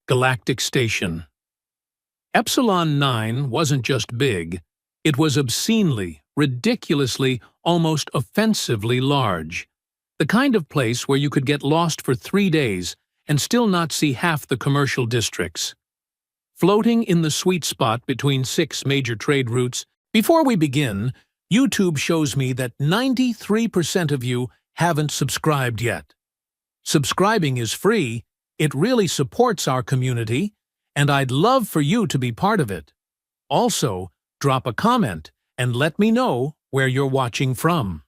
Galactic Station. Epsilon 9 wasn't just big, it was obscenely, ridiculously, almost offensively large. The kind of place where you could get lost for 3 days and still not see half the commercial districts. Floating in the sweet spot between 6 major trade routes, before we begin, YouTube shows me that 93% of you haven't subscribed yet. Subscribing is free, it really supports our community, and I'd love for you to be part of it. Also, drop a comment and let me know where you're watching from.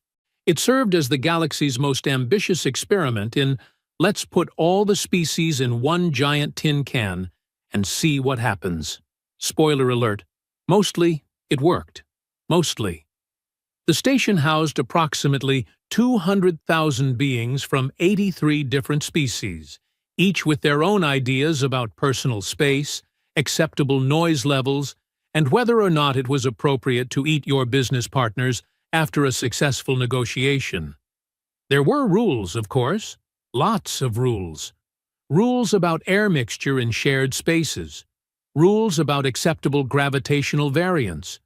It served as the galaxy's most ambitious experiment in let's put all the species in one giant tin can and see what happens. Spoiler alert, mostly it worked. Mostly. The station housed approximately 200,000 beings from 83 different species, each with their own ideas about personal space, acceptable noise levels, and whether or not it was appropriate to eat your business partners after a successful negotiation. There were rules, of course, lots of rules. Rules about air mixture in shared spaces, rules about acceptable gravitational variance,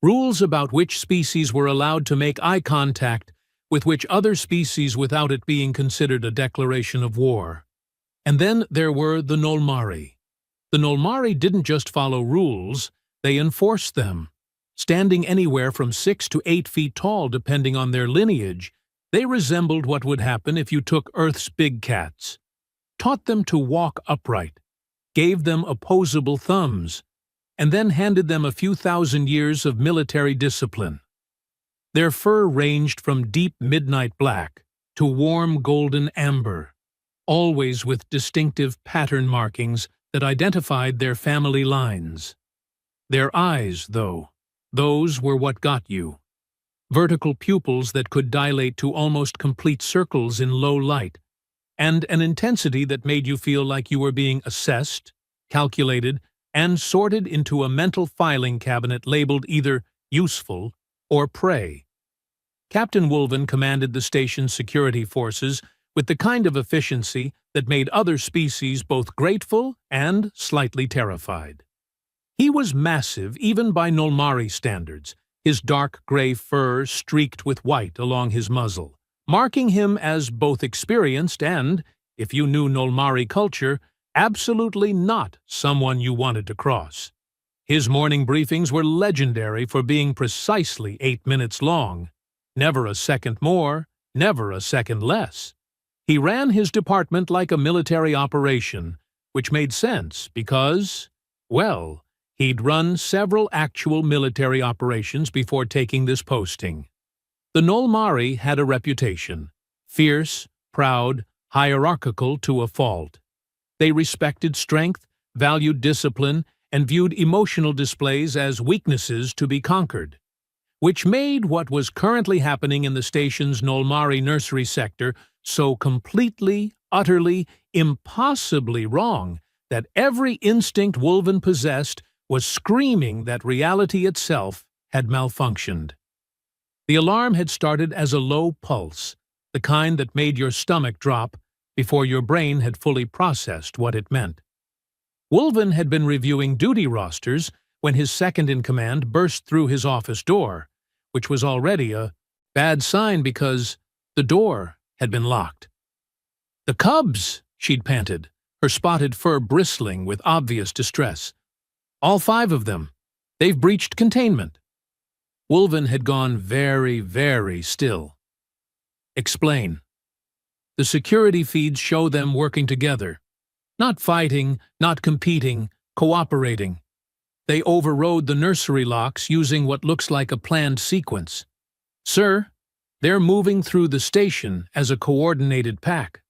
rules about which species were allowed to make eye contact with which other species without it being considered a declaration of war. And then there were the Nolmari. The Nolmari didn't just follow rules, they enforced them. Standing anywhere from 6 to 8 feet tall depending on their lineage, they resembled what would happen if you took Earth's big cats. Taught them to walk upright, gave them opposable thumbs, and then handed them a few thousand years of military discipline. Their fur ranged from deep midnight black to warm golden amber, always with distinctive pattern markings that identified their family lines. Their eyes, though, those were what got you. Vertical pupils that could dilate to almost complete circles in low light, and an intensity that made you feel like you were being assessed, calculated, and sorted into a mental filing cabinet labeled either useful or prey. Captain Wolven commanded the station's security forces with the kind of efficiency that made other species both grateful and slightly terrified. He was massive even by Nolmari standards, his dark gray fur streaked with white along his muzzle, marking him as both experienced and, if you knew Nolmari culture, absolutely not someone you wanted to cross. His morning briefings were legendary for being precisely 8 minutes long. Never a second more, never a second less. He ran his department like a military operation, which made sense because, well, he'd run several actual military operations before taking this posting. The Nolmari had a reputation, fierce, proud, hierarchical to a fault. They respected strength, valued discipline, and viewed emotional displays as weaknesses to be conquered, which made what was currently happening in the station's Nolmari nursery sector so completely, utterly, impossibly wrong that every instinct Wolven possessed was screaming that reality itself had malfunctioned. The alarm had started as a low pulse, the kind that made your stomach drop before your brain had fully processed what it meant. Wolven had been reviewing duty rosters when his second-in-command burst through his office door, which was already a bad sign because the door had been locked. "The cubs!" she'd panted, her spotted fur bristling with obvious distress. "All 5 of them. They've breached containment." Wolven had gone very, very still. "Explain." "The security feeds show them working together. Not fighting, not competing, cooperating. They overrode the nursery locks using what looks like a planned sequence. Sir, they're moving through the station as a coordinated pack."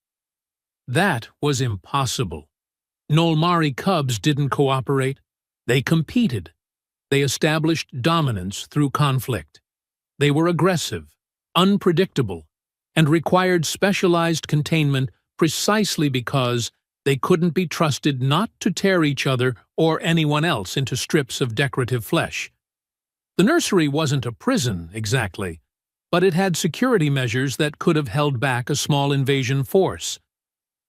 That was impossible. Nolmari cubs didn't cooperate. They competed. They established dominance through conflict. They were aggressive, unpredictable, and required specialized containment precisely because they couldn't be trusted not to tear each other or anyone else into strips of decorative flesh. The nursery wasn't a prison, exactly, but it had security measures that could have held back a small invasion force.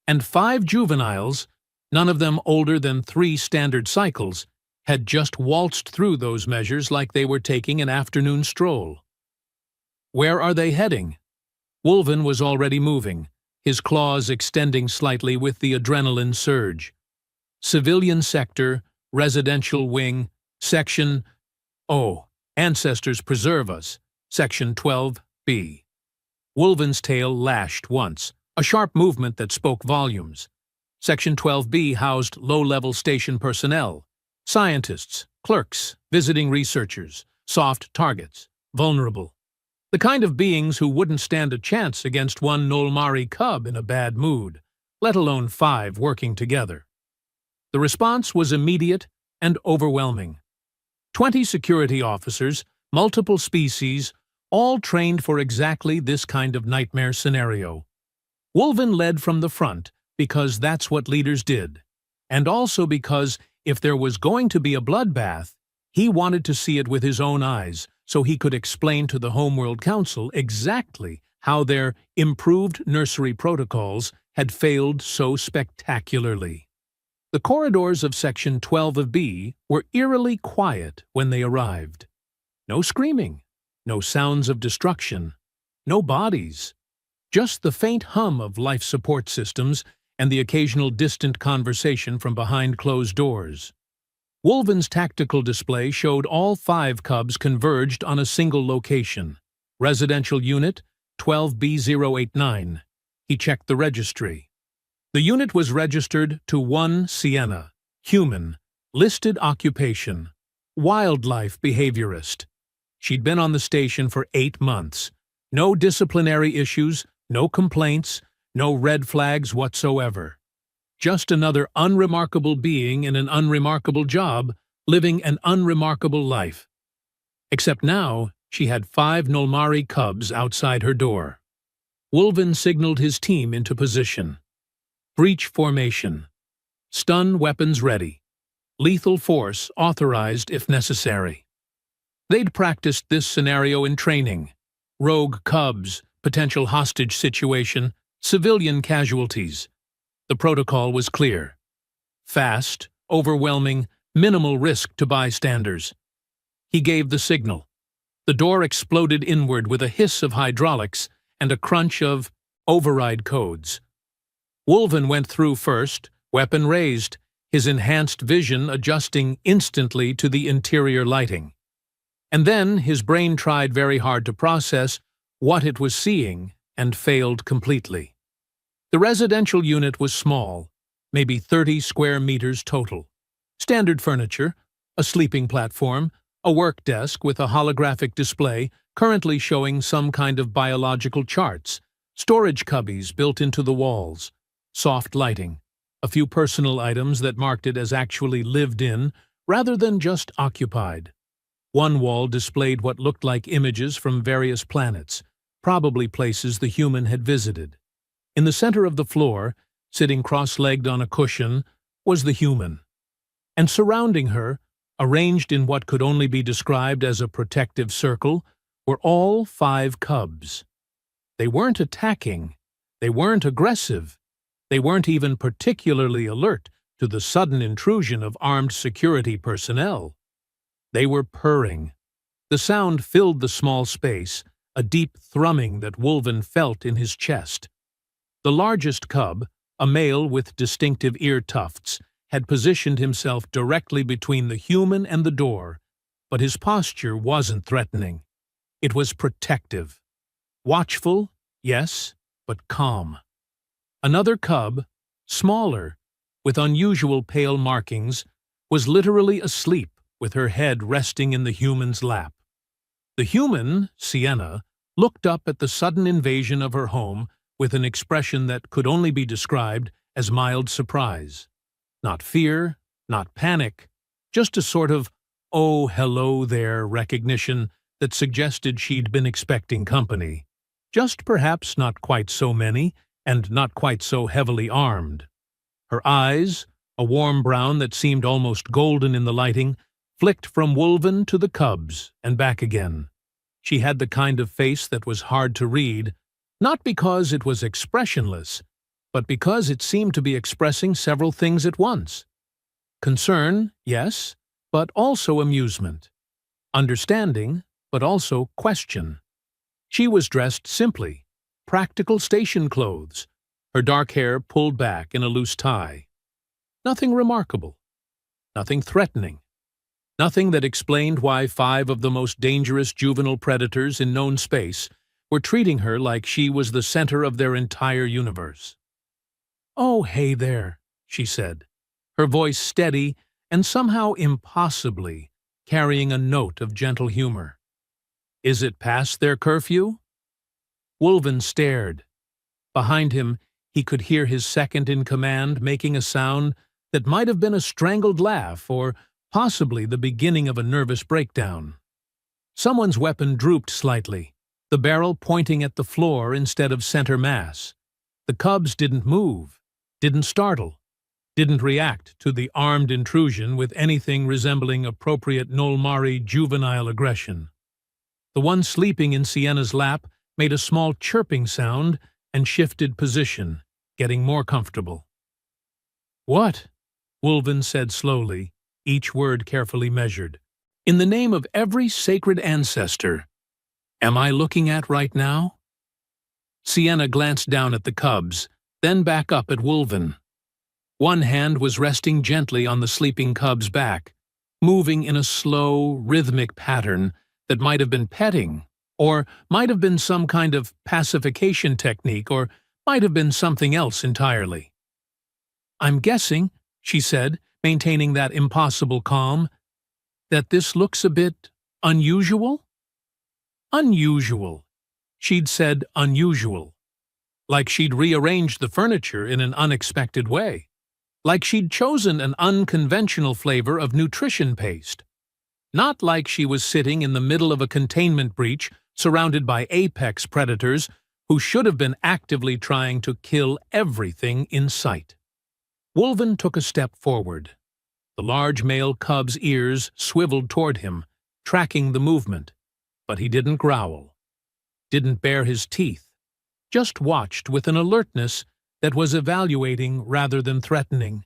And 5 juveniles, none of them older than 3 standard cycles, had just waltzed through those measures like they were taking an afternoon stroll. Where are they heading? Wolven was already moving, his claws extending slightly with the adrenaline surge. Civilian sector, residential wing, section... Oh, ancestors preserve us, section 12B. Wolven's tail lashed once, a sharp movement that spoke volumes. Section 12B housed low-level station personnel, scientists, clerks, visiting researchers, soft targets, vulnerable. The kind of beings who wouldn't stand a chance against one Nolmari cub in a bad mood, let alone 5 working together. The response was immediate and overwhelming. 20 security officers, multiple species, all trained for exactly this kind of nightmare scenario. Wolven led from the front because that's what leaders did, and also because if there was going to be a bloodbath, he wanted to see it with his own eyes so he could explain to the Homeworld Council exactly how their improved nursery protocols had failed so spectacularly. The corridors of Section 12 of B were eerily quiet when they arrived. No screaming, no sounds of destruction, no bodies, just the faint hum of life support systems and the occasional distant conversation from behind closed doors. Wolven's tactical display showed all 5 cubs converged on a single location. Residential unit 12B089. He checked the registry. The unit was registered to 1 Sienna, human, listed occupation, wildlife behaviorist. She'd been on the station for 8 months. No disciplinary issues, no complaints, no red flags whatsoever. Just another unremarkable being in an unremarkable job, living an unremarkable life. Except now, she had 5 Nolmari cubs outside her door. Wolven signaled his team into position. Breach formation. Stun weapons ready. Lethal force authorized if necessary. They'd practiced this scenario in training. Rogue cubs, potential hostage situation, civilian casualties. The protocol was clear. Fast, overwhelming, minimal risk to bystanders. He gave the signal. The door exploded inward with a hiss of hydraulics and a crunch of override codes. Wolven went through first, weapon raised, his enhanced vision adjusting instantly to the interior lighting. And then his brain tried very hard to process what it was seeing and failed completely. The residential unit was small, maybe 30 square meters total. Standard furniture, a sleeping platform, a work desk with a holographic display currently showing some kind of biological charts, storage cubbies built into the walls, soft lighting, a few personal items that marked it as actually lived in rather than just occupied. One wall displayed what looked like images from various planets, probably places the human had visited. In the center of the floor, sitting cross-legged on a cushion, was the human. And surrounding her, arranged in what could only be described as a protective circle, were all 5 cubs. They weren't attacking. They weren't aggressive. They weren't even particularly alert to the sudden intrusion of armed security personnel. They were purring. The sound filled the small space, a deep thrumming that Wolven felt in his chest. The largest cub, a male with distinctive ear tufts, had positioned himself directly between the human and the door, but his posture wasn't threatening. It was protective. Watchful, yes, but calm. Another cub, smaller, with unusual pale markings, was literally asleep with her head resting in the human's lap. The human, Sienna, looked up at the sudden invasion of her home with an expression that could only be described as mild surprise. Not fear, not panic, just a sort of, oh, hello there recognition that suggested she'd been expecting company. Just perhaps not quite so many, and not quite so heavily armed. Her eyes, a warm brown that seemed almost golden in the lighting, flicked from Wolven to the cubs and back again. She had the kind of face that was hard to read, not because it was expressionless, but because it seemed to be expressing several things at once. Concern, yes, but also amusement. Understanding, but also question. She was dressed simply, practical station clothes, her dark hair pulled back in a loose tie. Nothing remarkable, nothing threatening, nothing that explained why 5 of the most dangerous juvenile predators in known space were treating her like she was the center of their entire universe. "Oh, hey there," she said, her voice steady and somehow impossibly carrying a note of gentle humor. "Is it past their curfew?" Wolven stared. Behind him, he could hear his second-in-command making a sound that might have been a strangled laugh or possibly the beginning of a nervous breakdown. Someone's weapon drooped slightly, the barrel pointing at the floor instead of center mass. The cubs didn't move, didn't startle, didn't react to the armed intrusion with anything resembling appropriate Nolmari juvenile aggression. The one sleeping in Sienna's lap made a small chirping sound and shifted position, getting more comfortable. "What?" Wolven said slowly, each word carefully measured. "In the name of every sacred ancestor, am I looking at right now?" Sienna glanced down at the cubs, then back up at Wolven. One hand was resting gently on the sleeping cub's back, moving in a slow, rhythmic pattern that might have been petting, or might have been some kind of pacification technique, or might have been something else entirely. "I'm guessing," she said, maintaining that impossible calm, "that this looks a bit unusual?" Unusual. She'd said unusual. Like she'd rearranged the furniture in an unexpected way. Like she'd chosen an unconventional flavor of nutrition paste. Not like she was sitting in the middle of a containment breach surrounded by apex predators who should have been actively trying to kill everything in sight. Wolven took a step forward. The large male cub's ears swiveled toward him, tracking the movement, but he didn't growl, didn't bare his teeth, just watched with an alertness that was evaluating rather than threatening.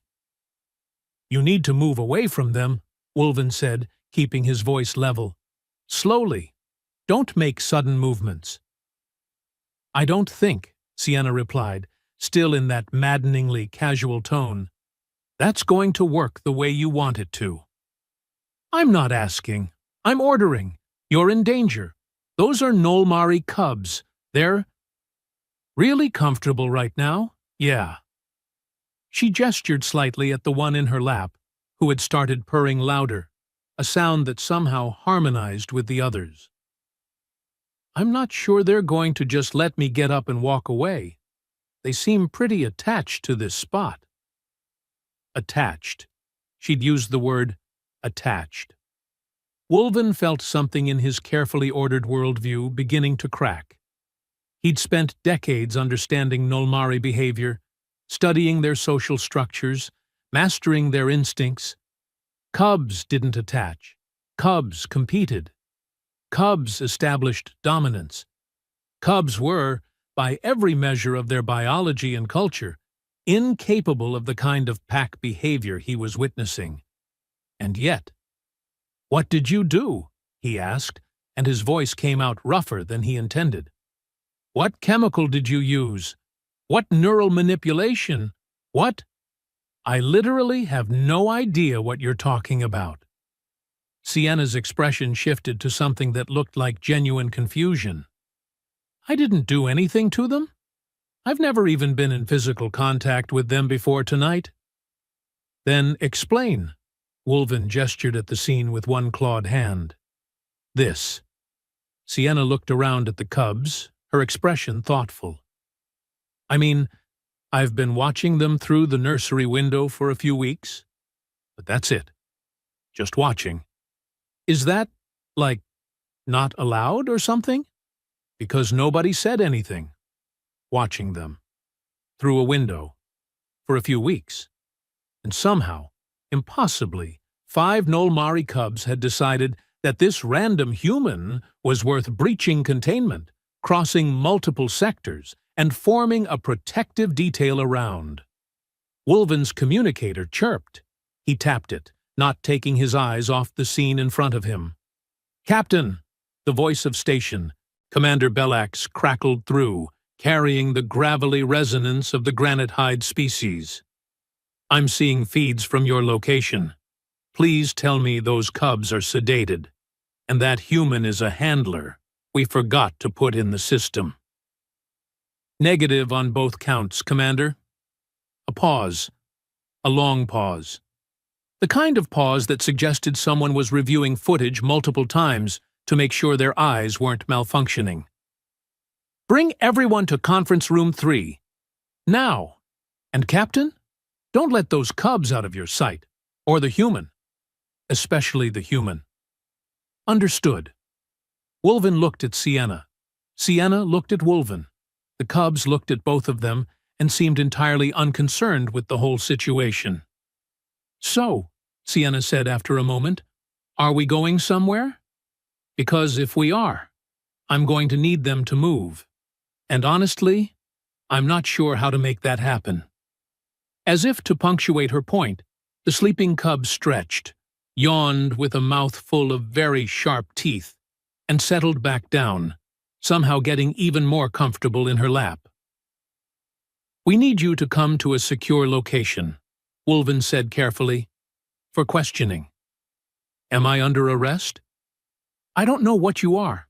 "You need to move away from them," Wolven said, keeping his voice level. "Slowly. Don't make sudden movements." "I don't think," Sienna replied, still in that maddeningly casual tone, "that's going to work the way you want it to." "I'm not asking. I'm ordering. You're in danger. Those are Nolmari cubs. They're really comfortable right now? Yeah." She gestured slightly at the one in her lap, who had started purring louder, a sound that somehow harmonized with the others. "I'm not sure they're going to just let me get up and walk away. They seem pretty attached to this spot." Attached. She'd used the word attached. Wolven felt something in his carefully ordered worldview beginning to crack. He'd spent decades understanding Nolmari behavior, studying their social structures, mastering their instincts. Cubs didn't attach. Cubs competed. Cubs established dominance. Cubs were, by every measure of their biology and culture, incapable of the kind of pack behavior he was witnessing. And yet, "What did you do?" he asked, and his voice came out rougher than he intended. "What chemical did you use? What neural manipulation? What?" "I literally have no idea what you're talking about." Sienna's expression shifted to something that looked like genuine confusion. "I didn't do anything to them. I've never even been in physical contact with them before tonight." "Then explain." Wolven gestured at the scene with one clawed hand. "This." Sienna looked around at the cubs, her expression thoughtful. "I mean, I've been watching them through the nursery window for a few weeks, but that's it. Just watching. Is that, like, not allowed or something? Because nobody said anything. Watching them. Through a window. For a few weeks. And somehow, impossibly, 5 Nolmari cubs had decided that this random human was worth breaching containment, crossing multiple sectors, and forming a protective detail around. Wolven's communicator chirped. He tapped it, not taking his eyes off the scene in front of him. "Captain!" The voice of station, Commander Bellax, crackled through, carrying the gravelly resonance of the granite-hide species. "I'm seeing feeds from your location. Please tell me those cubs are sedated, and that human is a handler we forgot to put in the system." "Negative on both counts, Commander." A pause. A long pause. The kind of pause that suggested someone was reviewing footage multiple times to make sure their eyes weren't malfunctioning. "Bring everyone to Conference Room 3. Now. And Captain, don't let those cubs out of your sight, or the human. Especially the human." "Understood." Wolven looked at Sienna. Sienna looked at Wolven. The cubs looked at both of them and seemed entirely unconcerned with the whole situation. "So," Sienna said after a moment, "are we going somewhere? Because if we are, I'm going to need them to move. And honestly, I'm not sure how to make that happen." As if to punctuate her point, the sleeping cub stretched, yawned with a mouth full of very sharp teeth, and settled back down, somehow getting even more comfortable in her lap. "We need you to come to a secure location," Wolven said carefully, "for questioning." "Am I under arrest?" "I don't know what you are.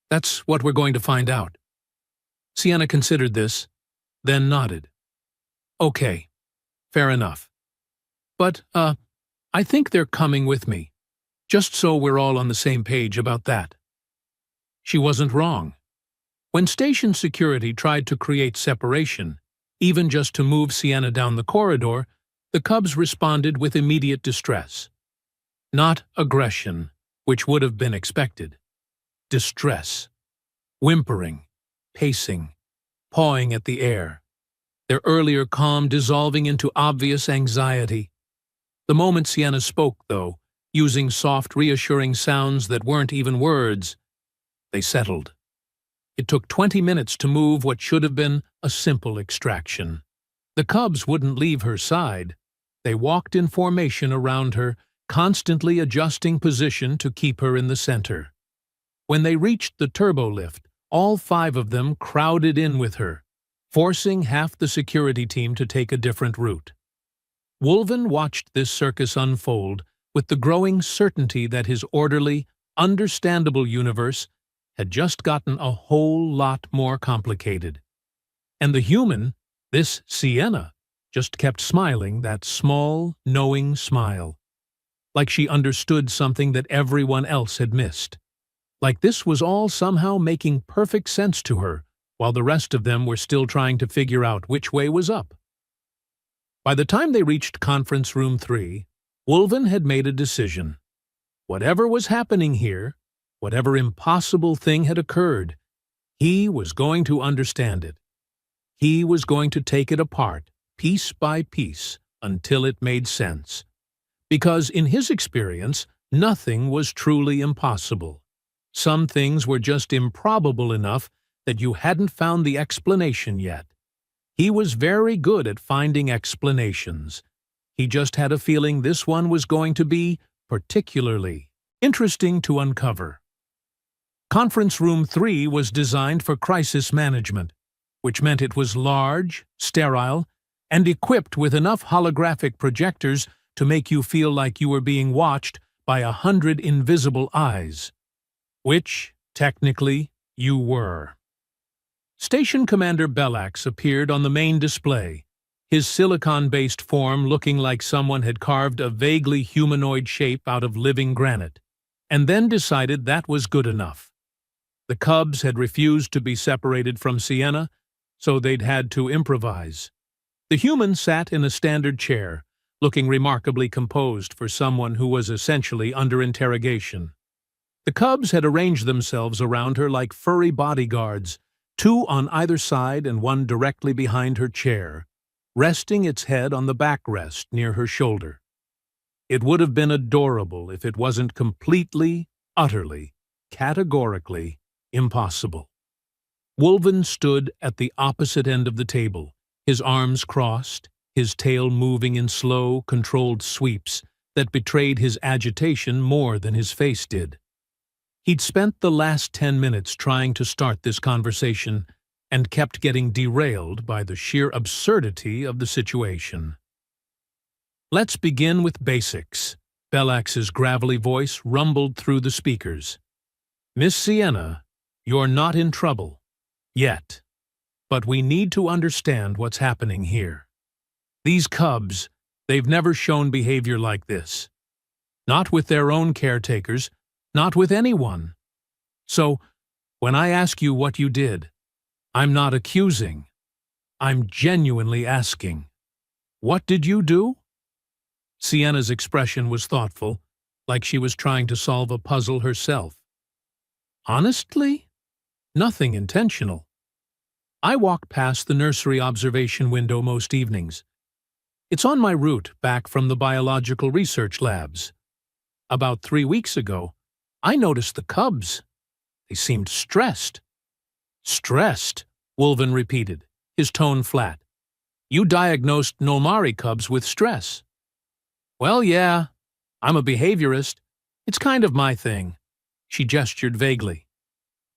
That's what we're going to find out." Sienna considered this, then nodded. "Okay, fair enough. But, I think they're coming with me, just so we're all on the same page about that." She wasn't wrong. When station security tried to create separation, even just to move Sienna down the corridor, the cubs responded with immediate distress. Not aggression, which would have been expected. Distress. Whimpering, pacing, pawing at the air, their earlier calm dissolving into obvious anxiety. The moment Sienna spoke, though, using soft, reassuring sounds that weren't even words, they settled. It took 20 minutes to move what should have been a simple extraction. The cubs wouldn't leave her side. They walked in formation around her, constantly adjusting position to keep her in the center. When they reached the turbo lift, all 5 of them crowded in with her, forcing half the security team to take a different route. Wolven watched this circus unfold with the growing certainty that his orderly, understandable universe had just gotten a whole lot more complicated. And the human, this Sienna, just kept smiling that small, knowing smile, like she understood something that everyone else had missed. Like this was all somehow making perfect sense to her, while the rest of them were still trying to figure out which way was up. By the time they reached Conference Room 3, Wolven had made a decision. Whatever was happening here, whatever impossible thing had occurred, he was going to understand it. He was going to take it apart, piece by piece, until it made sense. Because in his experience, nothing was truly impossible. Some things were just improbable enough that you hadn't found the explanation yet. He was very good at finding explanations. He just had a feeling this one was going to be particularly interesting to uncover. Conference Room 3 was designed for crisis management, which meant it was large, sterile, and equipped with enough holographic projectors to make you feel like you were being watched by 100 invisible eyes. Which, technically, you were. Station Commander Bellax appeared on the main display, his silicon-based form looking like someone had carved a vaguely humanoid shape out of living granite, and then decided that was good enough. The cubs had refused to be separated from Sienna, so they'd had to improvise. The human sat in a standard chair, looking remarkably composed for someone who was essentially under interrogation. The cubs had arranged themselves around her like furry bodyguards, 2 on either side and 1 directly behind her chair, resting its head on the backrest near her shoulder. It would have been adorable if it wasn't completely, utterly, categorically impossible. Wolven stood at the opposite end of the table, his arms crossed, his tail moving in slow, controlled sweeps that betrayed his agitation more than his face did. He'd spent the last 10 minutes trying to start this conversation and kept getting derailed by the sheer absurdity of the situation. "Let's begin with basics," Bellax's gravelly voice rumbled through the speakers. "Miss Sienna, you're not in trouble. Yet. But we need to understand what's happening here. These cubs, they've never shown behavior like this. Not with their own caretakers, not with anyone. So, when I ask you what you did, I'm not accusing. I'm genuinely asking. What did you do?" Sienna's expression was thoughtful, like she was trying to solve a puzzle herself. "Honestly, nothing intentional. I walk past the nursery observation window most evenings. It's on my route back from the biological research labs. About 3 weeks ago, I noticed the cubs. They seemed stressed." "Stressed?" Wolven repeated, his tone flat. "You diagnosed Nolmari cubs with stress." "Well, yeah. I'm a behaviorist. It's kind of my thing." She gestured vaguely.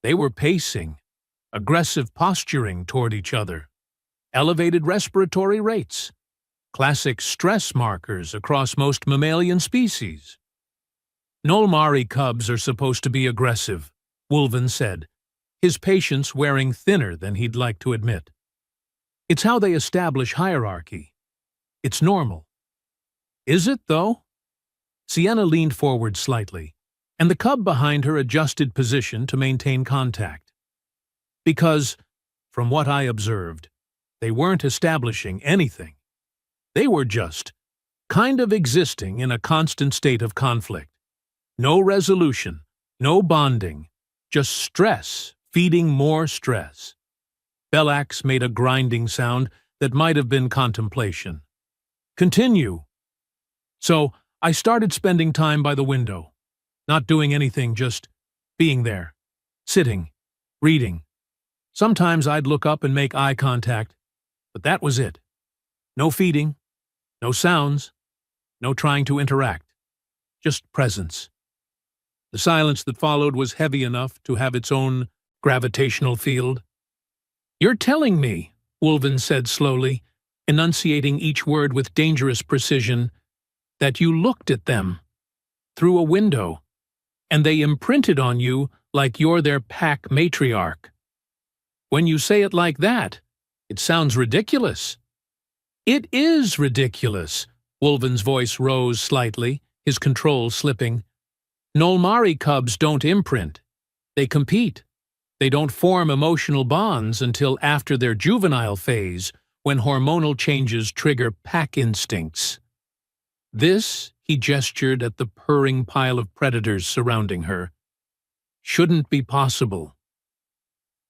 "They were pacing, aggressive posturing toward each other, elevated respiratory rates, classic stress markers across most mammalian species." "Nolmari cubs are supposed to be aggressive," Wolven said, his patience wearing thinner than he'd like to admit. "It's how they establish hierarchy. It's normal." "Is it, though?" Sienna leaned forward slightly, and the cub behind her adjusted position to maintain contact. "Because, from what I observed, they weren't establishing anything. They were just kind of existing in a constant state of conflict. No resolution, no bonding, just stress feeding more stress." Bellax made a grinding sound that might have been contemplation. "Continue." "So, I started spending time by the window. Not doing anything, just being there. Sitting. Reading. Sometimes I'd look up and make eye contact, but that was it. No feeding. No sounds. No trying to interact. Just presence." The silence that followed was heavy enough to have its own gravitational field. "You're telling me," Wolven said slowly, enunciating each word with dangerous precision, "that you looked at them through a window, and they imprinted on you like you're their pack matriarch. When you say it like that, it sounds ridiculous." "It is ridiculous," Wolven's voice rose slightly, his control slipping. "Nolmari cubs don't imprint. They compete. They don't form emotional bonds until after their juvenile phase, when hormonal changes trigger pack instincts. This," he gestured at the purring pile of predators surrounding her, "shouldn't be possible."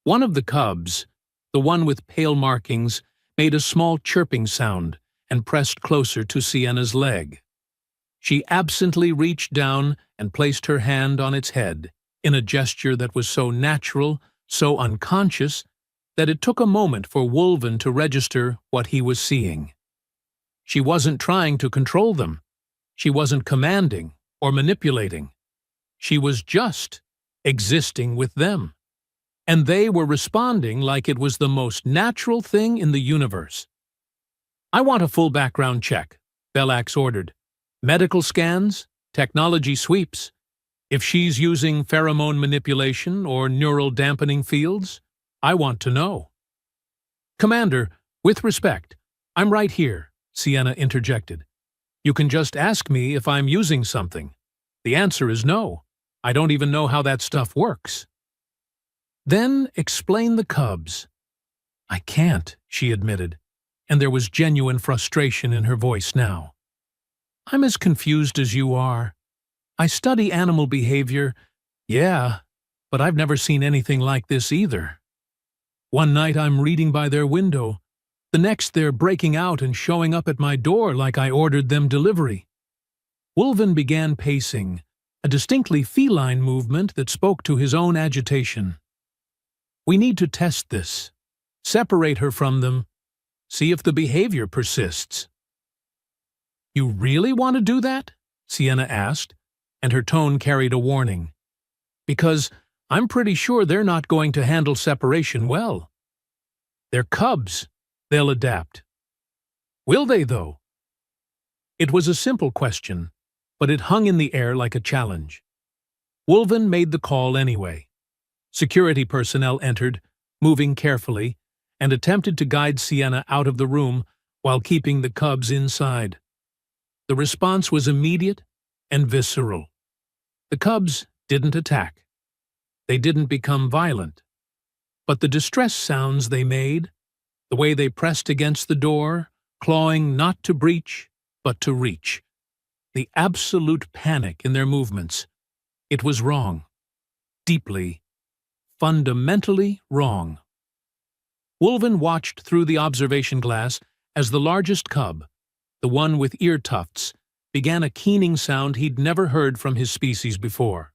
One of the cubs, the one with pale markings, made a small chirping sound and pressed closer to Sienna's leg. She absently reached down and placed her hand on its head, in a gesture that was so natural, so unconscious, that it took a moment for Wolven to register what he was seeing. She wasn't trying to control them. She wasn't commanding or manipulating. She was just existing with them. And they were responding like it was the most natural thing in the universe. "I want a full background check," Bellax ordered. "Medical scans, technology sweeps. If she's using pheromone manipulation or neural dampening fields, I want to know." "Commander, with respect, I'm right here," Sienna interjected. "You can just ask me if I'm using something. The answer is no. I don't even know how that stuff works." "Then explain the cubs." "I can't," she admitted, and there was genuine frustration in her voice now. "I'm as confused as you are. I study animal behavior, yeah, but I've never seen anything like this either. One night I'm reading by their window. The next they're breaking out and showing up at my door like I ordered them delivery." Wolven began pacing, a distinctly feline movement that spoke to his own agitation. We need to test this. Separate her from them. See if the behavior persists." "You really want to do that?" Sienna asked, and her tone carried a warning. "Because I'm pretty sure they're not going to handle separation well. They're cubs. They'll adapt." "Will they, though?" It was a simple question, but it hung in the air like a challenge. Wolven made the call anyway. Security personnel entered, moving carefully, and attempted to guide Sienna out of the room while keeping the cubs inside. The response was immediate and visceral. The cubs didn't attack. They didn't become violent. But the distress sounds they made, the way they pressed against the door, clawing not to breach, but to reach, the absolute panic in their movements, it was wrong. Deeply, fundamentally wrong. Wolven watched through the observation glass as the largest cub, the one with ear tufts, began a keening sound he'd never heard from his species before.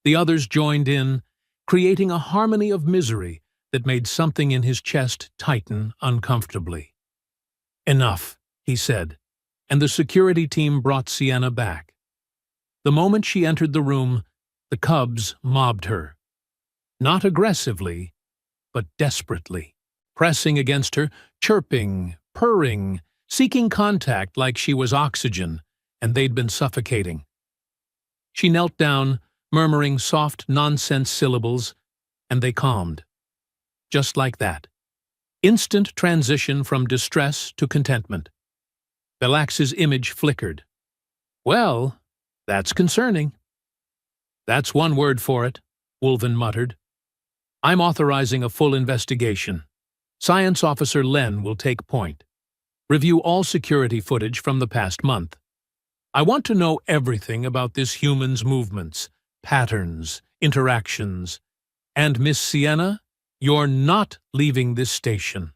The others joined in, creating a harmony of misery that made something in his chest tighten uncomfortably. "Enough," he said, and the security team brought Sienna back. The moment she entered the room, the cubs mobbed her. Not aggressively, but desperately, pressing against her, chirping, purring, seeking contact like she was oxygen, and they'd been suffocating. She knelt down, murmuring soft nonsense syllables, and they calmed. Just like that. Instant transition from distress to contentment. Belax's image flickered. "Well, that's concerning." "That's one word for it," Wolven muttered. "I'm authorizing a full investigation. Science Officer Len will take point. Review all security footage from the past month. I want to know everything about this human's movements, patterns, interactions. And Miss Sienna, you're not leaving this station."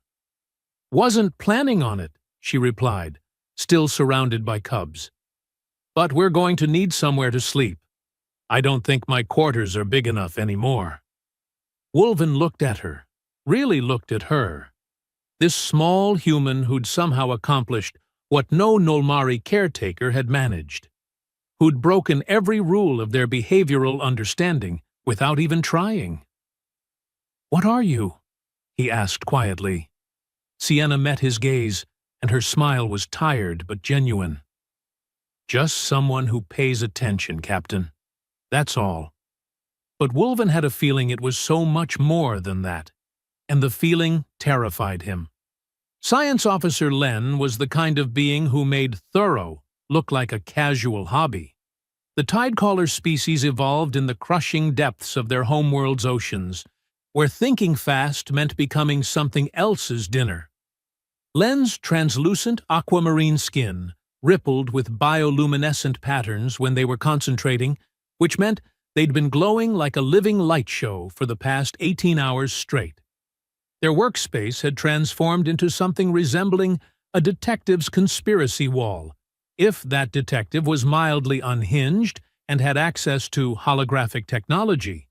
"Wasn't planning on it," she replied, still surrounded by cubs. "But we're going to need somewhere to sleep. I don't think my quarters are big enough anymore." Wolven looked at her, really looked at her. This small human who'd somehow accomplished what no Nolmari caretaker had managed, who'd broken every rule of their behavioral understanding without even trying. "What are you?" he asked quietly. Sienna met his gaze, and her smile was tired but genuine. "Just someone who pays attention, Captain. That's all." But Wolven had a feeling it was so much more than that, and the feeling terrified him. Science Officer Len was the kind of being who made thorough look like a casual hobby. The tidecaller species evolved in the crushing depths of their homeworld's oceans, where thinking fast meant becoming something else's dinner. Len's translucent aquamarine skin rippled with bioluminescent patterns when they were concentrating, which meant they'd been glowing like a living light show for the past 18 hours straight. Their workspace had transformed into something resembling a detective's conspiracy wall, if that detective was mildly unhinged and had access to holographic technology.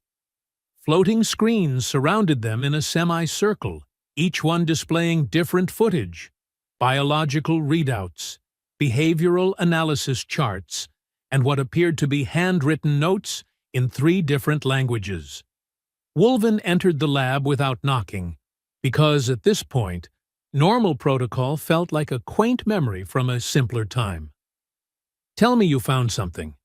Floating screens surrounded them in a semicircle, each one displaying different footage, biological readouts, behavioral analysis charts, and what appeared to be handwritten notes in 3 different languages. Wolven entered the lab without knocking, because at this point, normal protocol felt like a quaint memory from a simpler time. "Tell me you found something."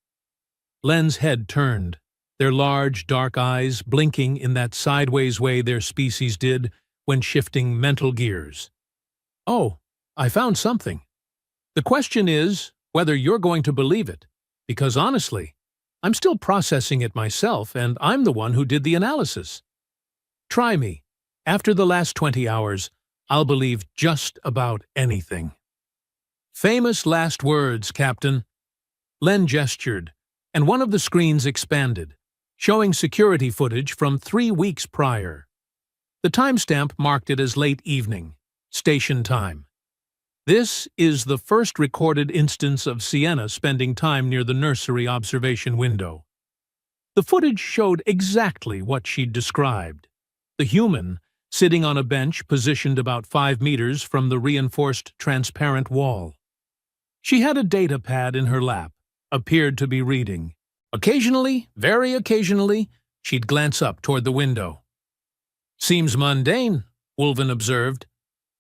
Len's head turned, their large, dark eyes blinking in that sideways way their species did when shifting mental gears. "Oh, I found something. The question is whether you're going to believe it, because honestly, I'm still processing it myself, and I'm the one who did the analysis. Try me. After the last 20 hours, I'll believe just about anything." "Famous last words, Captain." Len gestured, and one of the screens expanded, showing security footage from 3 weeks prior. The timestamp marked it as late evening, station time. This is the first recorded instance of Sienna spending time near the nursery observation window. The footage showed exactly what she'd described. the human, sitting on a bench positioned about 5 meters from the reinforced transparent wall. She had a data pad in her lap, appeared to be reading. Occasionally, very occasionally, she'd glance up toward the window. "Seems mundane," Wolven observed.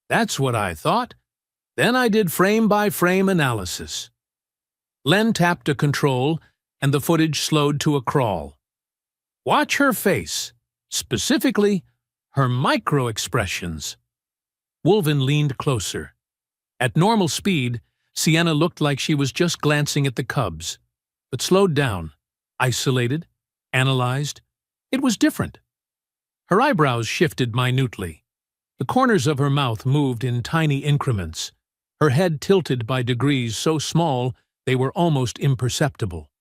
"That's what I thought. Then I did frame-by-frame analysis." Len tapped a control, and the footage slowed to a crawl. "Watch her face, specifically her micro-expressions." Wolven leaned closer. At normal speed, Sienna looked like she was just glancing at the cubs, but slowed down, isolated, analyzed. It was different. Her eyebrows shifted minutely. The corners of her mouth moved in tiny increments, her head tilted by degrees so small they were almost imperceptible.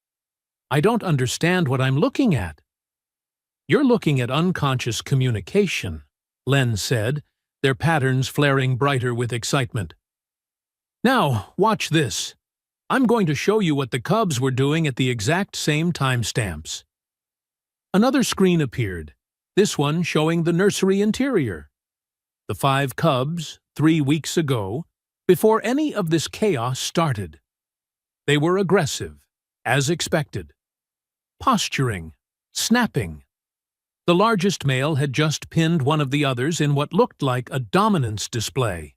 "I don't understand what I'm looking at." "You're looking at unconscious communication," Len said, their patterns flaring brighter with excitement. "Now, watch this. I'm going to show you what the cubs were doing at the exact same timestamps." Another screen appeared, this one showing the nursery interior. The 5 cubs, 3 weeks ago, before any of this chaos started. They were aggressive, as expected. Posturing, snapping. The largest male had just pinned one of the others in what looked like a dominance display.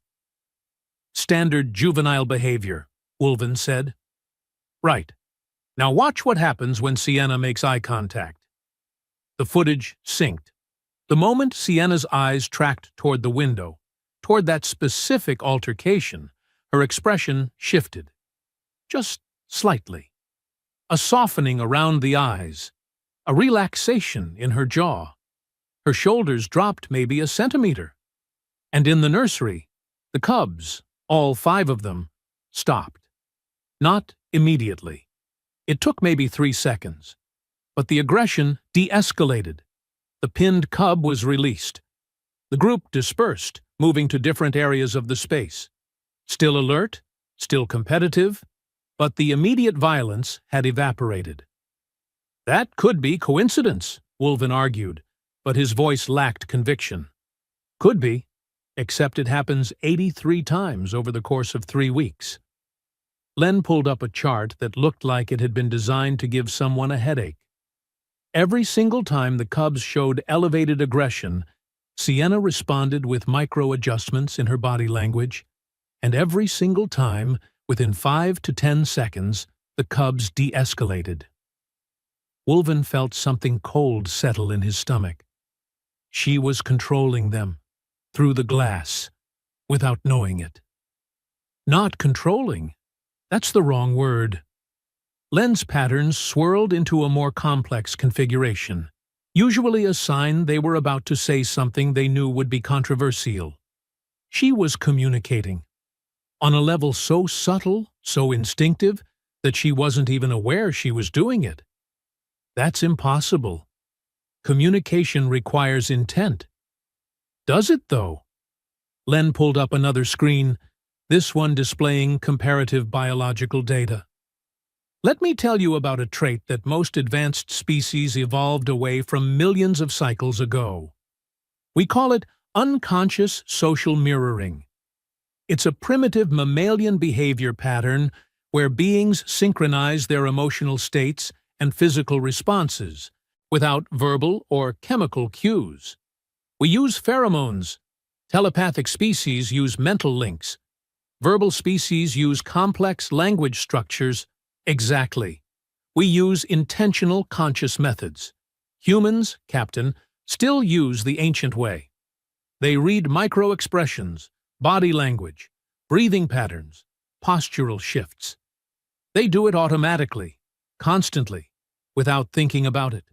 "Standard juvenile behavior," Wolven said. "Right. Now watch what happens when Sienna makes eye contact." The footage synced. The moment Sienna's eyes tracked toward the window, toward that specific altercation, her expression shifted. Just slightly. A softening around the eyes, a relaxation in her jaw. Her shoulders dropped maybe a centimeter. And in the nursery, the cubs, all 5 of them, stopped. Not immediately. It took maybe 3 seconds. But the aggression de-escalated. The pinned cub was released. The group dispersed, moving to different areas of the space. Still alert, still competitive, but the immediate violence had evaporated. "That could be coincidence," Wolven argued, but his voice lacked conviction. "Could be, except it happens 83 times over the course of 3 weeks. Len pulled up a chart that looked like it had been designed to give someone a headache. Every single time the cubs showed elevated aggression, Sienna responded with micro-adjustments in her body language, and every single time, within 5 to 10 seconds, the cubs de-escalated. Wolven felt something cold settle in his stomach. She was controlling them, through the glass, without knowing it. Not controlling. That's the wrong word. Lens patterns swirled into a more complex configuration, usually a sign they were about to say something they knew would be controversial. She was communicating, on a level so subtle, so instinctive, that she wasn't even aware she was doing it. That's impossible. Communication requires intent. Does it, though? Len pulled up another screen, this one displaying comparative biological data. Let me tell you about a trait that most advanced species evolved away from millions of cycles ago. We call it unconscious social mirroring. It's a primitive mammalian behavior pattern where beings synchronize their emotional states and physical responses without verbal or chemical cues. We use pheromones. Telepathic species use mental links. Verbal species use complex language structures. Exactly. We use intentional conscious methods. Humans, Captain, still use the ancient way. They read micro-expressions, body language, breathing patterns, postural shifts. They do it automatically, constantly, without thinking about it.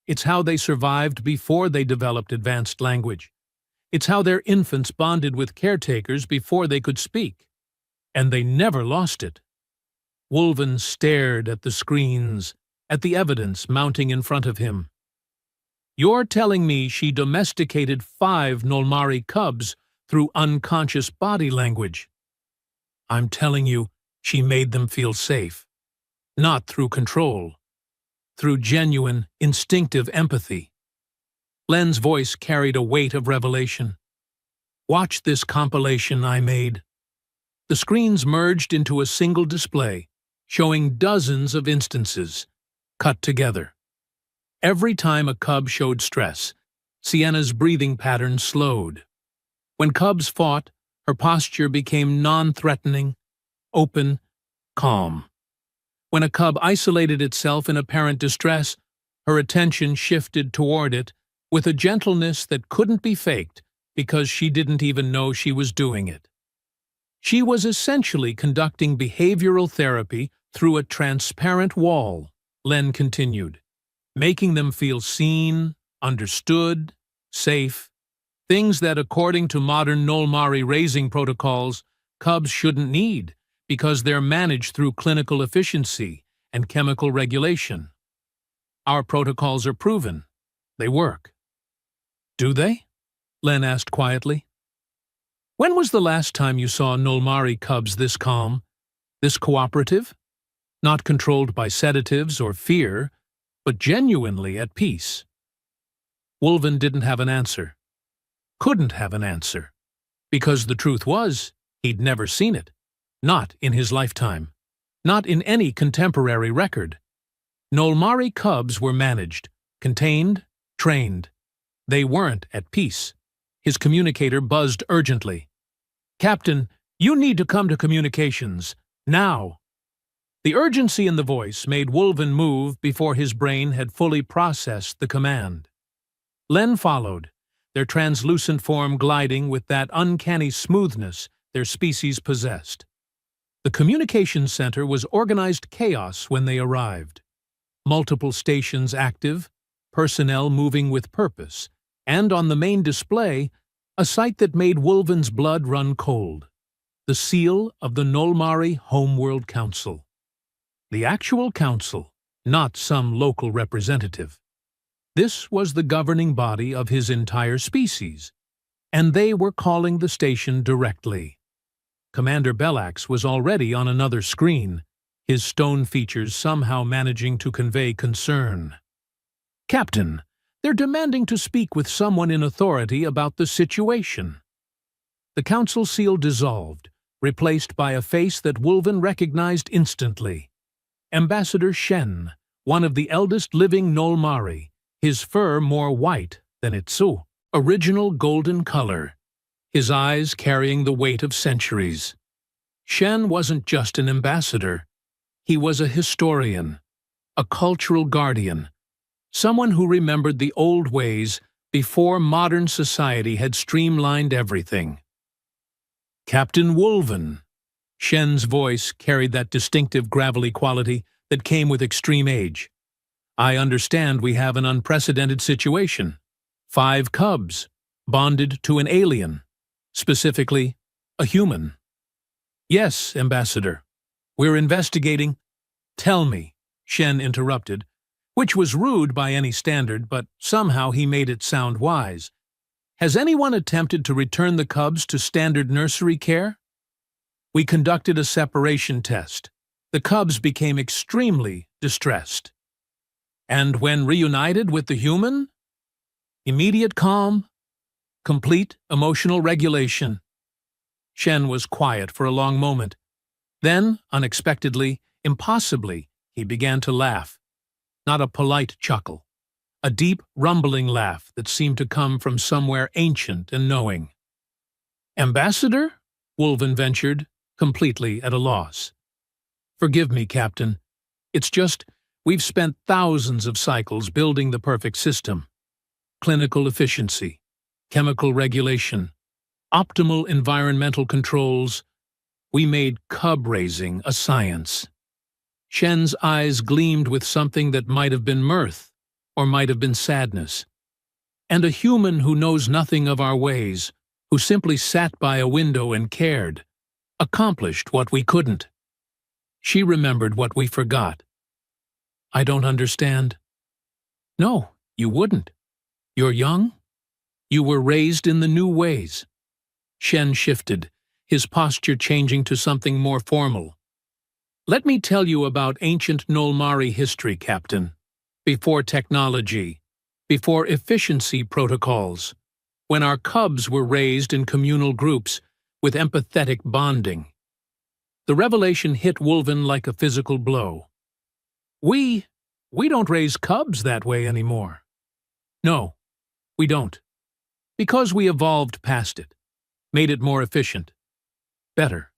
It's how they survived before they developed advanced language. It's how their infants bonded with caretakers before they could speak. And they never lost it. Wolven stared at the screens, at the evidence mounting in front of him. "You're telling me she domesticated 5 Nolmari cubs through unconscious body language?" "I'm telling you, she made them feel safe. Not through control. Through genuine, instinctive empathy." Len's voice carried a weight of revelation. "Watch this compilation I made." The screens merged into a single display, showing dozens of instances, cut together. Every time a cub showed stress, Sienna's breathing pattern slowed. When cubs fought, her posture became non-threatening, open, calm. When a cub isolated itself in apparent distress, her attention shifted toward it with a gentleness that couldn't be faked because she didn't even know she was doing it. She was essentially conducting behavioral therapy through a transparent wall, Len continued, making them feel seen, understood, safe, things that, according to modern Nolmari raising protocols, cubs shouldn't need because they're managed through clinical efficiency and chemical regulation. Our protocols are proven. They work. Do they? Len asked quietly. When was the last time you saw Nolmari cubs this calm, this cooperative? Not controlled by sedatives or fear, but genuinely at peace. Wolven didn't have an answer. Couldn't have an answer. Because the truth was, he'd never seen it. Not in his lifetime. Not in any contemporary record. Nolmari cubs were managed, contained, trained. They weren't at peace. His communicator buzzed urgently. "Captain, you need to come to communications. Now." The urgency in the voice made Wolven move before his brain had fully processed the command. Len followed, their translucent form gliding with that uncanny smoothness their species possessed. The communications center was organized chaos when they arrived. Multiple stations active, personnel moving with purpose, and on the main display, a sight that made Wolven's blood run cold. The seal of the Nolmari Homeworld Council. The actual council, not some local representative. This was the governing body of his entire species, and they were calling the station directly. Commander Bellax was already on another screen, his stone features somehow managing to convey concern. "Captain, they're demanding to speak with someone in authority about the situation." The council seal dissolved, replaced by a face that Wolven recognized instantly. Ambassador Shen, one of the eldest living Nolmari, his fur more white than its original golden color, his eyes carrying the weight of centuries. Shen wasn't just an ambassador. He was a historian, a cultural guardian, someone who remembered the old ways before modern society had streamlined everything. "Captain Wolven." Shen's voice carried that distinctive gravelly quality that came with extreme age. "I understand we have an unprecedented situation. 5 cubs, bonded to an alien, specifically, a human." "Yes, Ambassador. We're investigating—" "Tell me," Shen interrupted, which was rude by any standard, but somehow he made it sound wise. "Has anyone attempted to return the cubs to standard nursery care?" "We conducted a separation test. The cubs became extremely distressed." "And when reunited with the human?" "Immediate calm, complete emotional regulation." Shen was quiet for a long moment. Then, unexpectedly, impossibly, he began to laugh. Not a polite chuckle. A deep, rumbling laugh that seemed to come from somewhere ancient and knowing. "Ambassador?" Wolven ventured, completely at a loss. "Forgive me, Captain. It's just, we've spent thousands of cycles building the perfect system. Clinical efficiency, chemical regulation, optimal environmental controls. We made cub raising a science." Shen's eyes gleamed with something that might have been mirth, or might have been sadness. "And a human who knows nothing of our ways, who simply sat by a window and cared, accomplished what we couldn't. She remembered what we forgot." "I don't understand." "No, you wouldn't. You're young. You were raised in the new ways." Shen shifted, his posture changing to something more formal. "Let me tell you about ancient Nolmari history, Captain. Before technology, before efficiency protocols, when our cubs were raised in communal groups with empathetic bonding. The revelation hit Wolven like a physical blow. We don't raise cubs that way anymore. No, we don't. Because we evolved past it, made it more efficient, better.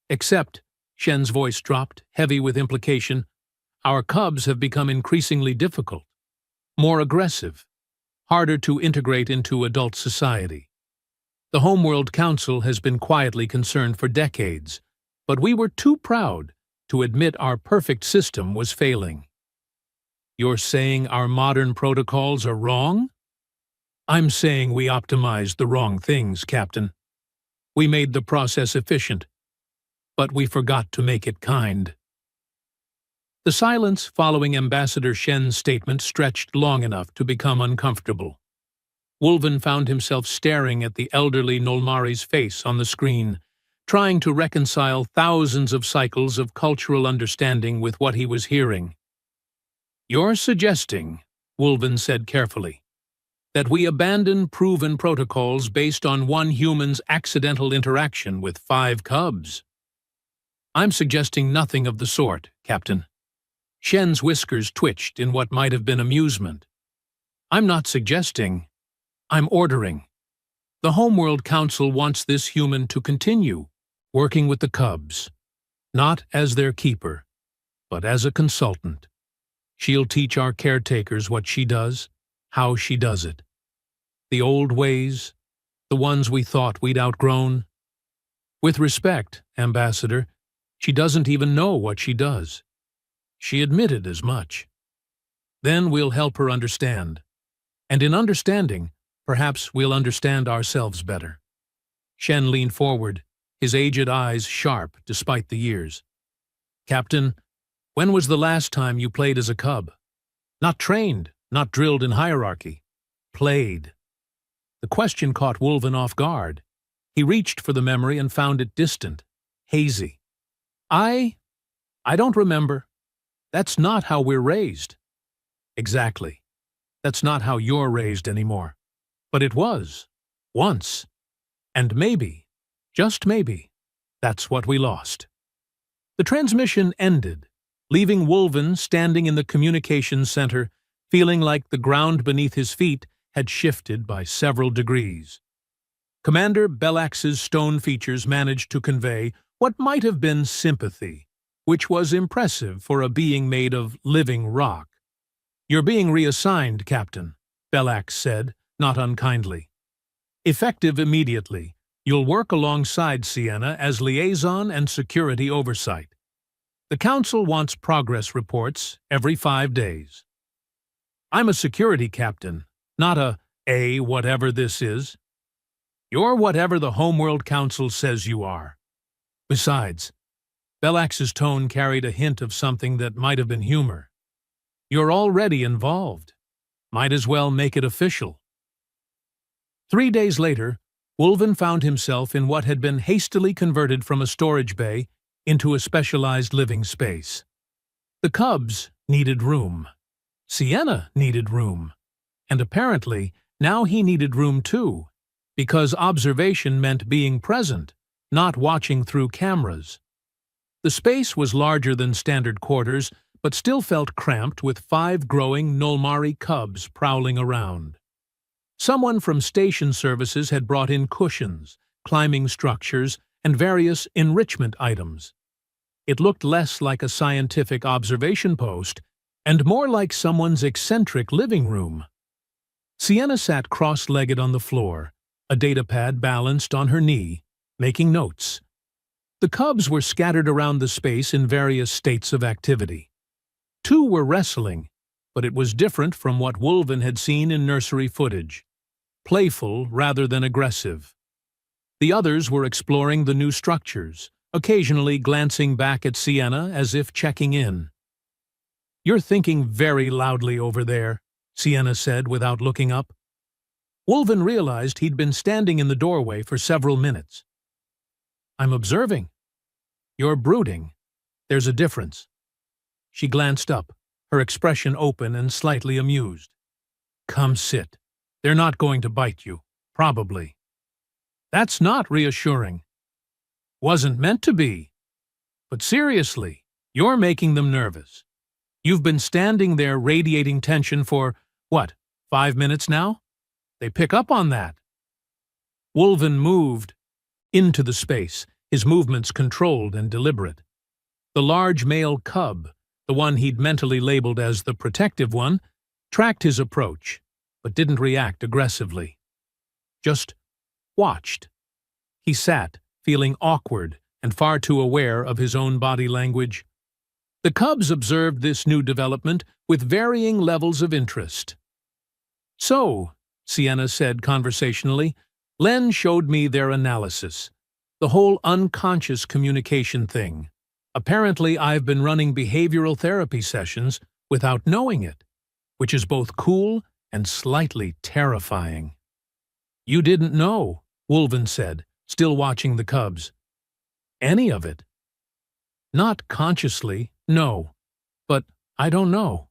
Except, Shen's voice dropped, heavy with implication, our cubs have become increasingly difficult, more aggressive, harder to integrate into adult society. The Homeworld Council has been quietly concerned for decades, but we were too proud to admit our perfect system was failing. You're saying our modern protocols are wrong? I'm saying we optimized the wrong things, Captain. We made the process efficient, but we forgot to make it kind. The silence following Ambassador Shen's statement stretched long enough to become uncomfortable. Wolven found himself staring at the elderly Nolmari's face on the screen, trying to reconcile thousands of cycles of cultural understanding with what he was hearing. You're suggesting, Wolven said carefully, that we abandon proven protocols based on one human's accidental interaction with 5 cubs. I'm suggesting nothing of the sort, Captain. Shen's whiskers twitched in what might have been amusement. I'm not suggesting, I'm ordering. The Homeworld Council wants this human to continue working with the cubs, not as their keeper, but as a consultant. She'll teach our caretakers what she does, how she does it. The old ways, the ones we thought we'd outgrown. With respect, Ambassador, she doesn't even know what she does. She admitted as much. Then we'll help her understand. And in understanding, perhaps we'll understand ourselves better. Shen leaned forward, his aged eyes sharp despite the years. Captain, when was the last time you played as a cub? Not trained, not drilled in hierarchy. Played. The question caught Wolven off guard. He reached for the memory and found it distant, hazy. I don't remember. That's not how we're raised. Exactly. That's not how you're raised anymore. But it was. Once. And maybe, just maybe, that's what we lost. The transmission ended, leaving Wolven standing in the communications center, feeling like the ground beneath his feet had shifted by several degrees. Commander Bellax's stone features managed to convey what might have been sympathy, which was impressive for a being made of living rock. You're being reassigned, Captain, Bellax said, not unkindly. Effective immediately, you'll work alongside Sienna as liaison and security oversight. The Council wants progress reports every 5 days. I'm a security captain, not a whatever this is. You're whatever the Homeworld Council says you are. Besides, Bellax's tone carried a hint of something that might have been humor. You're already involved. Might as well make it official. 3 days later, Wolven found himself in what had been hastily converted from a storage bay into a specialized living space. The cubs needed room. Sienna needed room. And apparently, now he needed room too, because observation meant being present, not watching through cameras. The space was larger than standard quarters, but still felt cramped with 5 growing Nolmari cubs prowling around. Someone from station services had brought in cushions, climbing structures, and various enrichment items. It looked less like a scientific observation post and more like someone's eccentric living room. Sienna sat cross-legged on the floor, a datapad balanced on her knee, making notes. The cubs were scattered around the space in various states of activity. 2 were wrestling, but it was different from what Wolven had seen in nursery footage. Playful rather than aggressive. The others were exploring the new structures, occasionally glancing back at Sienna as if checking in. You're thinking very loudly over there, Sienna said without looking up. Wolven realized he'd been standing in the doorway for several minutes. I'm observing. You're brooding. There's a difference. She glanced up, her expression open and slightly amused. Come sit. They're not going to bite you. Probably. That's not reassuring. Wasn't meant to be. But seriously, you're making them nervous. You've been standing there radiating tension for, what, 5 minutes now? They pick up on that. Wolven moved into the space, his movements controlled and deliberate. The large male cub, the one he'd mentally labeled as the protective one, tracked his approach, but didn't react aggressively. Just watched. He sat, feeling awkward and far too aware of his own body language. The cubs observed this new development with varying levels of interest. So, Sienna said conversationally, Len showed me their analysis. The whole unconscious communication thing. Apparently, I've been running behavioral therapy sessions without knowing it, which is both cool and slightly terrifying. You didn't know, Wolven said, still watching the cubs. Any of it? Not consciously, no. But I don't know.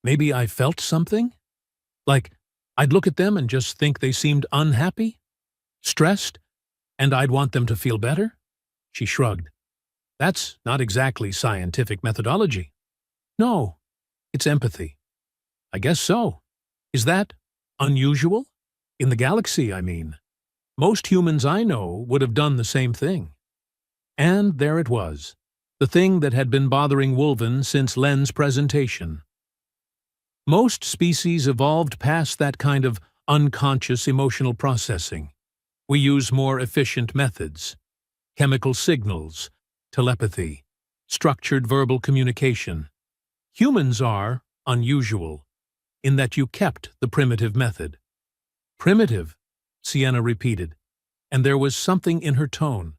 Maybe I felt something? Like, I'd look at them and just think they seemed unhappy? Stressed? And I'd want them to feel better? She shrugged. That's not exactly scientific methodology. No, it's empathy. I guess so. Is that unusual? In the galaxy, I mean. Most humans I know would have done the same thing. And there it was, the thing that had been bothering Wolven since Len's presentation. Most species evolved past that kind of unconscious emotional processing. We use more efficient methods. Chemical signals, telepathy, structured verbal communication. Humans are unusual, in that you kept the primitive method. Primitive, Sienna repeated, and there was something in her tone.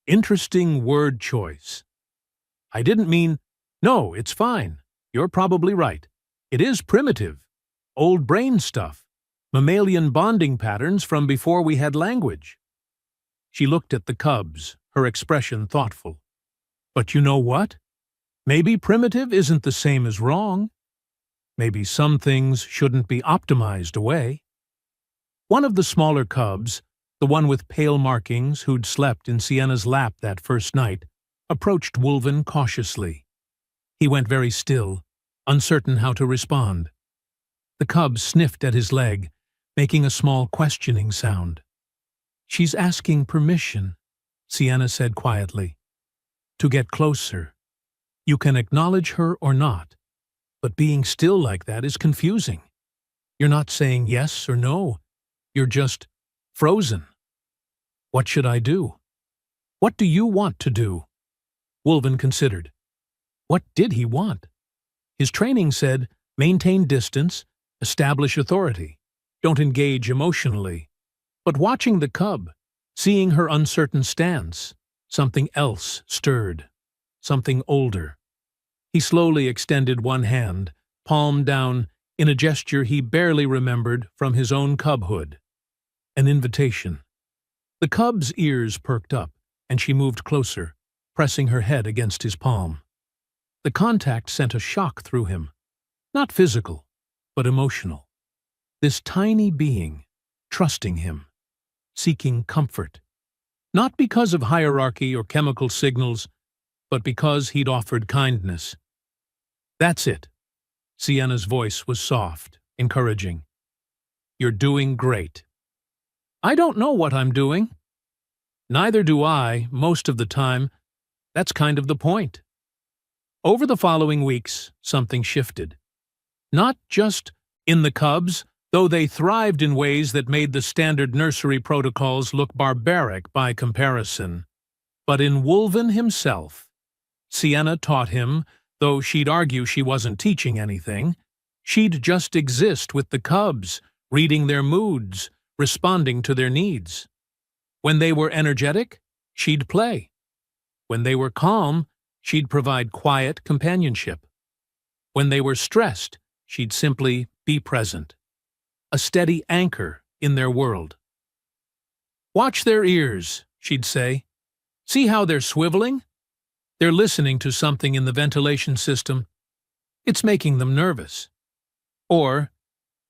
Interesting word choice. I didn't mean, no, it's fine. You're probably right. It is primitive. Old brain stuff. Mammalian bonding patterns from before we had language. She looked at the cubs, her expression thoughtful. But you know what? Maybe primitive isn't the same as wrong. Maybe some things shouldn't be optimized away. One of the smaller cubs, the one with pale markings who'd slept in Sienna's lap that first night, approached Wolven cautiously. He went very still, uncertain how to respond. The cub sniffed at his leg, making a small questioning sound. She's asking permission, Sienna said quietly, to get closer. You can acknowledge her or not, but being still like that is confusing. You're not saying yes or no. You're just frozen. What should I do? What do you want to do? Wolven considered. What did he want? His training said, maintain distance, establish authority, don't engage emotionally. But watching the cub, seeing her uncertain stance, something else stirred, something older. He slowly extended one hand, palm down, in a gesture he barely remembered from his own cubhood. An invitation. The cub's ears perked up, and she moved closer, pressing her head against his palm. The contact sent a shock through him. Not physical, but emotional. This tiny being, trusting him, seeking comfort. Not because of hierarchy or chemical signals, but because he'd offered kindness. That's it. Sienna's voice was soft, encouraging. You're doing great. I don't know what I'm doing. Neither do I, most of the time. That's kind of the point. Over the following weeks, something shifted. Not just in the cubs, though they thrived in ways that made the standard nursery protocols look barbaric by comparison, but in Wolven himself. Sienna taught him, though she'd argue she wasn't teaching anything. She'd just exist with the cubs, reading their moods, responding to their needs. When they were energetic, she'd play. When they were calm, she'd provide quiet companionship. When they were stressed, she'd simply be present. A steady anchor in their world. Watch their ears, she'd say. See how they're swiveling? They're listening to something in the ventilation system. It's making them nervous. Or,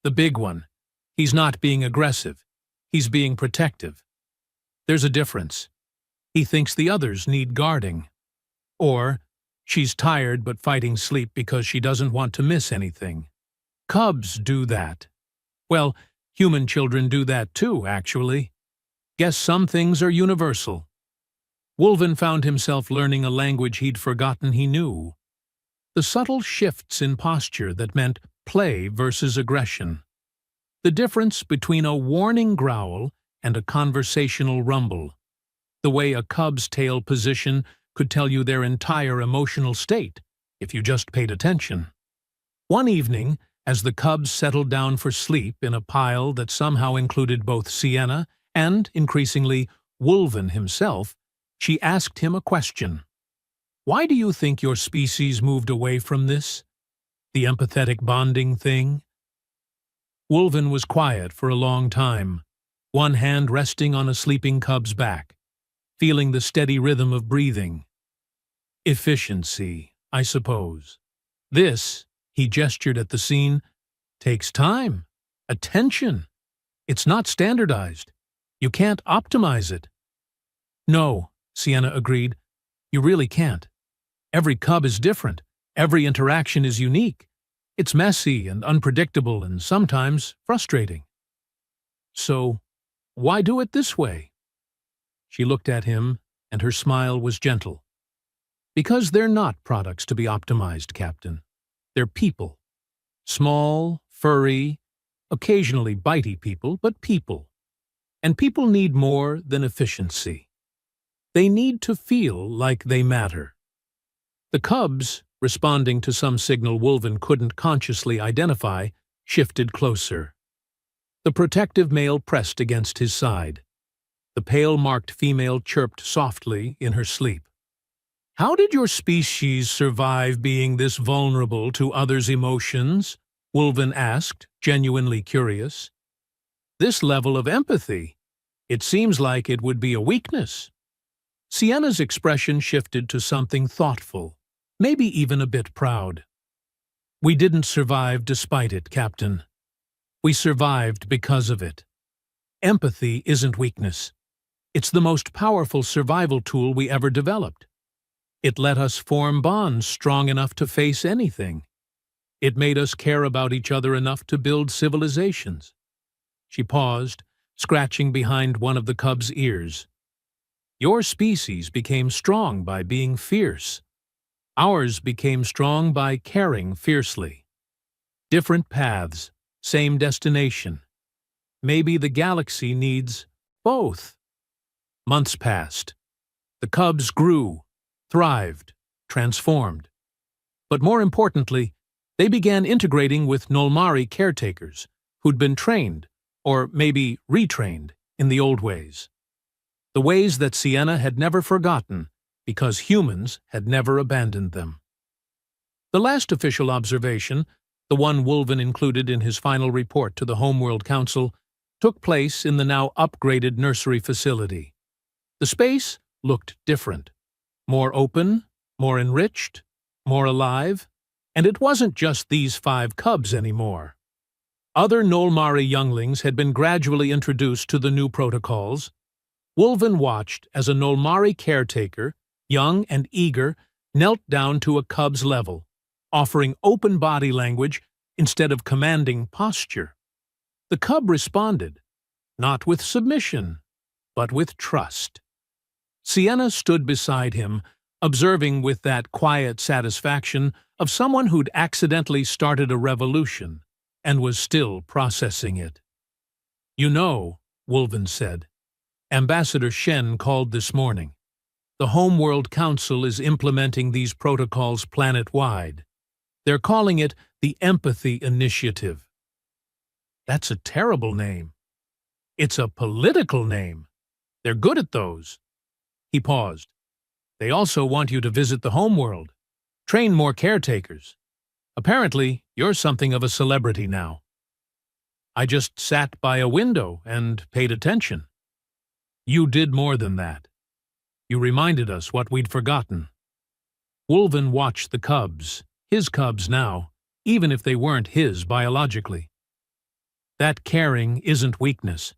The big one. He's not being aggressive. He's being protective. There's a difference. He thinks the others need guarding. Or, she's tired but fighting sleep because she doesn't want to miss anything. Cubs do that. Well, human children do that too, actually. Guess some things are universal. Wolven found himself learning a language he'd forgotten he knew. The subtle shifts in posture that meant play versus aggression. The difference between a warning growl and a conversational rumble. The way a cub's tail position could tell you their entire emotional state, if you just paid attention. One evening, as the cubs settled down for sleep in a pile that somehow included both Sienna and, increasingly, Wolven himself, she asked him a question. Why do you think your species moved away from this? The empathetic bonding thing? Wolven was quiet for a long time, one hand resting on a sleeping cub's back, feeling the steady rhythm of breathing. Efficiency, I suppose. This, he gestured at the scene, takes time, attention. It's not standardized. You can't optimize it. No, Sienna agreed. You really can't. Every cub is different. Every interaction is unique. It's messy and unpredictable and sometimes frustrating. So, why do it this way? She looked at him, and her smile was gentle. Because they're not products to be optimized, Captain. They're people. Small, furry, occasionally bitey people, but people. And people need more than efficiency. They need to feel like they matter. The cubs, responding to some signal Wolven couldn't consciously identify, shifted closer. The protective male pressed against his side. The pale-marked female chirped softly in her sleep. How did your species survive being this vulnerable to others' emotions? Wolven asked, genuinely curious. This level of empathy. It seems like it would be a weakness. Sienna's expression shifted to something thoughtful, maybe even a bit proud. We didn't survive despite it, Captain. We survived because of it. Empathy isn't weakness. It's the most powerful survival tool we ever developed. It let us form bonds strong enough to face anything. It made us care about each other enough to build civilizations. She paused, scratching behind one of the cub's ears. Your species became strong by being fierce. Ours became strong by caring fiercely. Different paths, same destination. Maybe the galaxy needs both. Months passed. The cubs grew, thrived, transformed. But more importantly, they began integrating with Nolmari caretakers who'd been trained, or maybe retrained, in the old ways. The ways that Sienna had never forgotten because humans had never abandoned them. The last official observation, the one Wolven included in his final report to the Homeworld Council, took place in the now upgraded nursery facility. The space looked different. More open, more enriched, more alive, and it wasn't just these 5 cubs anymore. Other Nolmari younglings had been gradually introduced to the new protocols. Wolven watched as a Nolmari caretaker, young and eager, knelt down to a cub's level, offering open body language instead of commanding posture. The cub responded, not with submission, but with trust. Sienna stood beside him, observing with that quiet satisfaction of someone who'd accidentally started a revolution and was still processing it. You know, Wolven said, Ambassador Shen called this morning. The Homeworld Council is implementing these protocols planet-wide. They're calling it the Empathy Initiative. That's a terrible name. It's a political name. They're good at those. He paused. They also want you to visit the homeworld, train more caretakers. Apparently, you're something of a celebrity now. I just sat by a window and paid attention. You did more than that. You reminded us what we'd forgotten. Wolven watched the cubs, his cubs now, even if they weren't his biologically. That caring isn't weakness.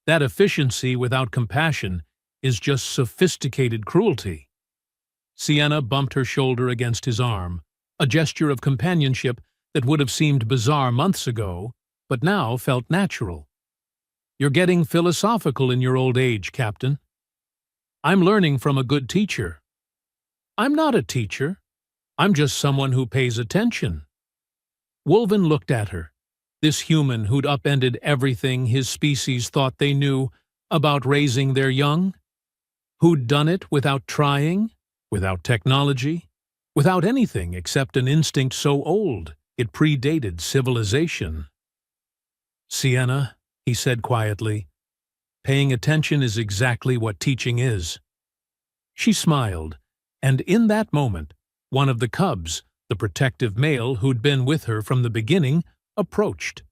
That efficiency without compassion is just sophisticated cruelty. Sienna bumped her shoulder against his arm, a gesture of companionship that would have seemed bizarre months ago, but now felt natural. You're getting philosophical in your old age, Captain. I'm learning from a good teacher. I'm not a teacher. I'm just someone who pays attention. Wolven looked at her, this human who'd upended everything his species thought they knew about raising their young, who'd done it without trying, without technology, without anything except an instinct so old it predated civilization. Sienna, he said quietly, paying attention is exactly what teaching is. She smiled, and in that moment, one of the cubs, the protective male who'd been with her from the beginning, approached.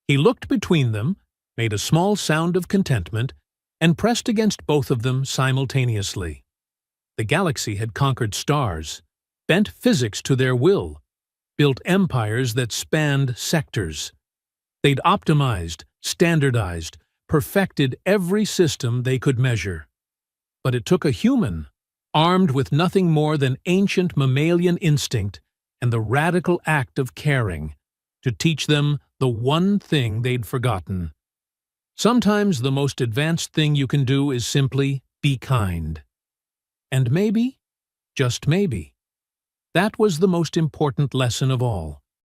He looked between them, made a small sound of contentment, and pressed against both of them simultaneously. The galaxy had conquered stars, bent physics to their will, built empires that spanned sectors. They'd optimized, standardized, perfected every system they could measure. But it took a human, armed with nothing more than ancient mammalian instinct and the radical act of caring, to teach them the one thing they'd forgotten. Sometimes the most advanced thing you can do is simply be kind. And maybe, just maybe, that was the most important lesson of all.